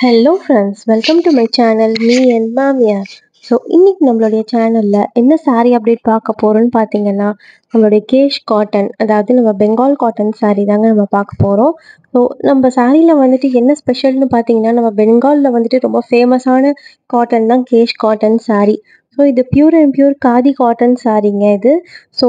Hello friends, welcome to my channel me and மாமியார். So இன்னைக்கு நம்மளுடைய சேனலில் என்ன saree அப்டேட் பார்க்க போகிறோன்னு பார்த்தீங்கன்னா, நம்மளுடைய கேஷ் காட்டன், அதாவது நம்ம பெங்கால் காட்டன் saree தாங்க நம்ம பார்க்க போகிறோம். ஸோ நம்ம சாரியில் வந்துட்டு என்ன ஸ்பெஷல்னு பார்த்தீங்கன்னா, நம்ம பெங்காலில் வந்துட்டு ரொம்ப ஃபேமஸான காட்டன் தான் கேஷ் காட்டன் saree. ஸோ இது pure and pure khadi cotton சாரீங்க இது. ஸோ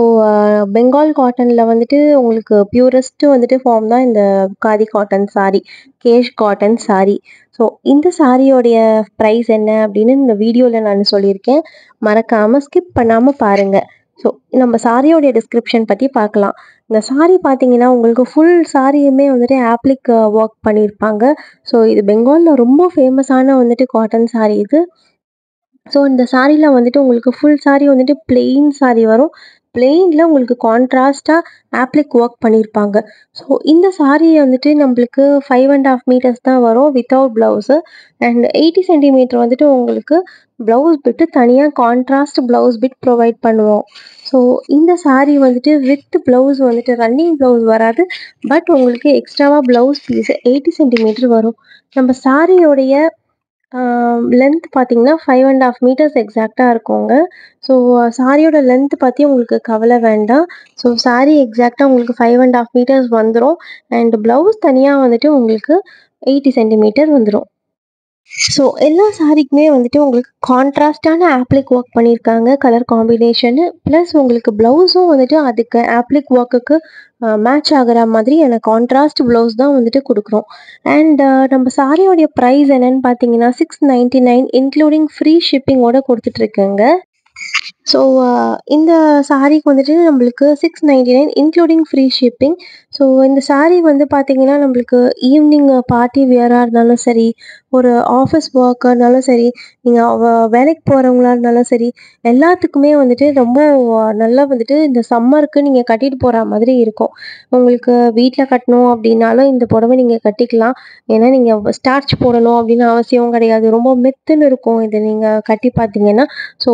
பெங்கால் காட்டனில் வந்துட்டு உங்களுக்கு பியூரஸ்ட்டு வந்துட்டு ஃபார்ம் தான் இந்த khadi cotton saree, cash cotton saree. So இந்த சாரியோடைய ப்ரைஸ் என்ன அப்படின்னு இந்த வீடியோவில் நான் சொல்லியிருக்கேன். மறக்காமல் ஸ்கிப் பண்ணாமல் பாருங்கள். ஸோ நம்ம சாரியோடைய டிஸ்கிரிப்ஷன் பற்றி பார்க்கலாம். இந்த சாரி பார்த்தீங்கன்னா உங்களுக்கு ஃபுல் சாரியுமே வந்துட்டு ஆப்ளிக் ஒர்க் பண்ணியிருப்பாங்க. ஸோ இது பெங்காலில் ரொம்ப ஃபேமஸான வந்துட்டு காட்டன் சாரி இது. ஸோ இந்த சாரியில் வந்துட்டு உங்களுக்கு ஃபுல் சாரி வந்துட்டு பிளெயின் சாரி வரும். பிளெயினில் உங்களுக்கு கான்ட்ராஸ்ட்டாக ஆப்ளிக் ஒர்க் பண்ணியிருப்பாங்க. ஸோ இந்த சாரி வந்துட்டு நம்மளுக்கு 5.5 மீட்டர்ஸ் தான் வரும் வித்தவுட் ப்ளவுஸு. அண்ட் 80 சென்டிமீட்டர் வந்துட்டு உங்களுக்கு ப்ளவுஸ் பிட்டு தனியாக கான்ட்ராஸ்ட் ப்ளவுஸ் பிட் ப்ரொவைட் பண்ணுவோம். ஸோ இந்த சாரி வந்துட்டு வித் ப்ளவுஸ் வந்துட்டு ரன்னிங் ப்ளவுஸ் வராது. பட் உங்களுக்கு எக்ஸ்ட்ராவாக ப்ளவுஸ் பீஸ் 80 சென்டிமீட்டர் வரும். நம்ம சாரியோடைய லென்த் பார்த்தீங்கன்னா 5.5 மீட்டர்ஸ் எக்ஸாக்டாக இருக்குங்க. ஸோ சாரியோட லென்த் பற்றி உங்களுக்கு கவலை வேண்டாம். ஸோ சாரி எக்ஸாக்டாக உங்களுக்கு 5.5 மீட்டர்ஸ் வந்துடும். அண்ட் ப்ளவுஸ் தனியாக வந்துட்டு உங்களுக்கு 80 சென்டிமீட்டர் வந்துடும். ஸோ எல்லா சாரிக்குமே வந்துட்டு உங்களுக்கு கான்ட்ராஸ்டான ஆப்ளிக் ஒர்க் பண்ணியிருக்காங்க, கலர் காம்பினேஷனு. ப்ளஸ் உங்களுக்கு ப்ளவுஸும் வந்துட்டு அதுக்கு ஆப்ளிக் ஒர்க்குக்கு மேட்ச் ஆகிற மாதிரி எனக்கு கான்ட்ராஸ்ட் ப்ளவுஸ் தான் வந்துட்டு கொடுக்குறோம். அண்ட் நம்ம சாரியோடைய ப்ரைஸ் என்னன்னு பார்த்தீங்கன்னா 699 இன்க்ளூடிங் ஃப்ரீ ஷிப்பிங்கோட கொடுத்துட்ருக்குங்க. ஸோ இந்த சாரீக்கு வந்துட்டு நம்மளுக்கு 699 இன்க்ளூடிங் ஃப்ரீ ஷிப்பிங். ஸோ இந்த சாரீ வந்து பார்த்திங்கன்னா நம்மளுக்கு ஈவினிங் பார்ட்டி வியராக இருந்தாலும் சரி, ஒரு ஆஃபீஸ் ஒர்க்காக இருந்தாலும் சரி, நீங்கள் வேலைக்கு போகிறவங்களா இருந்தாலும் சரி, எல்லாத்துக்குமே வந்துட்டு ரொம்ப நல்லா வந்துட்டு இந்த சம்மருக்கு நீங்கள் கட்டிட்டு போகிற மாதிரி இருக்கும். உங்களுக்கு வீட்டில் கட்டணும் அப்படின்னாலும் இந்த புடவை நீங்கள் கட்டிக்கலாம். ஏன்னா நீங்கள் ஸ்டார்ச் போடணும் அப்படின்னு அவசியம் கிடையாது. ரொம்ப மெத்துன்னு இருக்கும் இது நீங்கள் கட்டி பார்த்தீங்கன்னா. ஸோ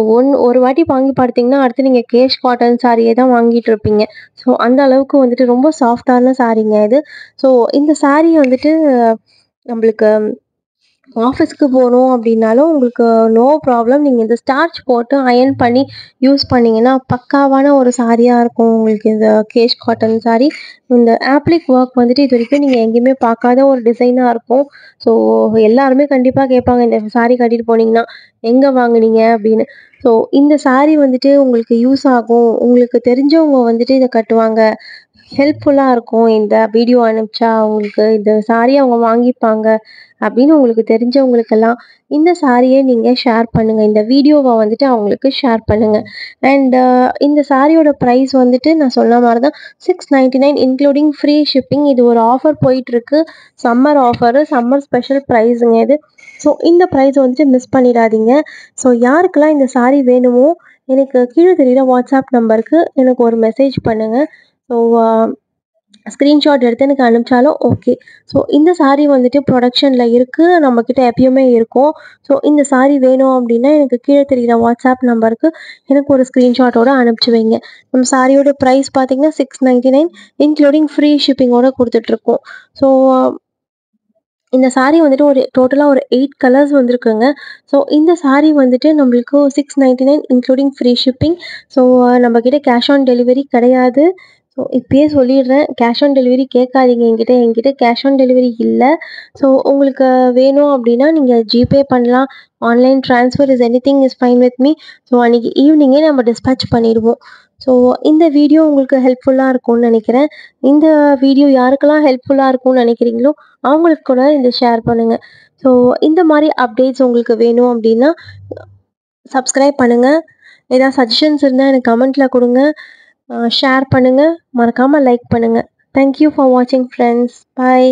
ஒரு வாட்டி வாங்கி பார்த்தீங்கன்னா அடுத்து நீங்கள் கேஷ் காட்டன் சாரியே தான் வாங்கிட்டு இருப்பீங்க. ஸோ அந்த அளவுக்கு வந்துட்டு ரொம்ப சாஃப்டான சாரீங்க இது. ஸோ இந்த சாரீ வந்துட்டு நம்மளுக்கு ஆஃபீஸ்க்கு போகணும் அப்படின்னாலும் உங்களுக்கு நோ ப்ராப்ளம். நீங்கள் இந்த ஸ்டார்ச் போட்டு அயர்ன் பண்ணி யூஸ் பண்ணிங்கன்னா பக்காவான ஒரு சாரியாக இருக்கும் உங்களுக்கு இந்த கேஷ் காட்டன் சாரீ. இந்த ஆப்ளிக் ஒர்க் வந்துட்டு இது வரைக்கும் நீங்கள் எங்கேயுமே பார்க்காத ஒரு டிசைனாக இருக்கும். ஸோ எல்லாருமே கண்டிப்பாக கேட்பாங்க, இந்த சாரீ கட்டிட்டு போனீங்கன்னா எங்கே வாங்குனீங்க அப்படின்னு. ஸோ இந்த சாரீ வந்துட்டு உங்களுக்கு யூஸ் ஆகும், உங்களுக்கு தெரிஞ்சவங்க வந்துட்டு இதை கட்டுவாங்க, ஹெல்ப்ஃபுல்லாக இருக்கும், இந்த வீடியோ அனுப்பிச்சா அவங்களுக்கு இந்த சாரீ அவங்க வாங்கிப்பாங்க அப்படின்னு உங்களுக்கு தெரிஞ்சவங்களுக்கெல்லாம் இந்த சாரியை நீங்கள் ஷேர் பண்ணுங்கள். இந்த வீடியோவை வந்துட்டு அவங்களுக்கு ஷேர் பண்ணுங்கள். அண்ட் இந்த சாரியோட ப்ரைஸ் வந்துட்டு நான் சொன்ன மாதிரி தான் 699 இன்க்ளூடிங் ஃப்ரீ ஷிப்பிங். இது ஒரு ஆஃபர் போயிட்டுருக்கு, சம்மர் ஆஃபரு, சம்மர் ஸ்பெஷல் ப்ரைஸுங்க இது. ஸோ இந்த ப்ரைஸ் வந்துட்டு மிஸ் பண்ணிடாதீங்க. ஸோ யாருக்கெல்லாம் இந்த சாரீ வேணுமோ எனக்கு கீழே தெரியுற வாட்ஸ்அப் நம்பருக்கு எனக்கு ஒரு மெசேஜ் பண்ணுங்கள். ஸோ ஸ்க்ரீன்ஷாட் எடுத்து எனக்கு அனுப்பிச்சாலும் ஓகே. ஸோ இந்த சாரீ வந்துட்டு ப்ரொடக்ஷனில் இருக்குது, நம்மக்கிட்ட எப்பயுமே இருக்கும். ஸோ இந்த சாரீ வேணும் அப்படின்னா எனக்கு கீழே தெரிகிற வாட்ஸ்அப் நம்பருக்கு எனக்கு ஒரு ஸ்க்ரீன்ஷாட்டோட அனுப்பிச்சி வைங்க. நம்ம சாரியோட ப்ரைஸ் பார்த்தீங்கன்னா 699 இன்க்ளூடிங் ஃப்ரீ ஷிப்பிங்கோட கொடுத்துட்ருக்கோம். ஸோ இந்த சாரீ வந்துட்டு ஒரு டோட்டலாக ஒரு 8 கலர்ஸ் வந்திருக்குங்க. ஸோ இந்த சாரீ வந்துட்டு நம்மளுக்கு 699 இன்க்ளூடிங் ஃப்ரீ ஷிப்பிங். ஸோ நம்மக்கிட்ட கேஷ் ஆன் டெலிவரி கிடையாது. ஸோ இப்பயே சொல்லிடுறேன், கேஷ் ஆன் டெலிவரி கேட்காதீங்க என்கிட்ட கேஷ் ஆன் டெலிவரி இல்லை. ஸோ உங்களுக்கு வேணும் அப்படின்னா நீங்கள் ஜிபே பண்ணலாம். Online transfer is anything is fine with me. So அன்றைக்கி ஈவினிங்கே நம்ம டிஸ்பேட்ச் பண்ணிடுவோம். ஸோ இந்த வீடியோ உங்களுக்கு ஹெல்ப்ஃபுல்லாக இருக்கும்னு நினைக்கிறேன். இந்த வீடியோ யாருக்கெல்லாம் ஹெல்ப்ஃபுல்லாக இருக்கும்னு நினைக்கிறீங்களோ அவங்களுக்கு கூட இதை ஷேர் பண்ணுங்கள். ஸோ இந்த மாதிரி அப்டேட்ஸ் உங்களுக்கு வேணும் அப்படின்னா சப்ஸ்கிரைப் பண்ணுங்கள். ஏதாவது சஜஷன்ஸ் இருந்தால் எனக்கு கமெண்ட்டில் கொடுங்க, ஷேர் பண்ணுங்கள், மறக்காமல் லைக் பண்ணுங்கள். தேங்க்யூ ஃபார் வாட்சிங் ஃப்ரெண்ட்ஸ். பாய்.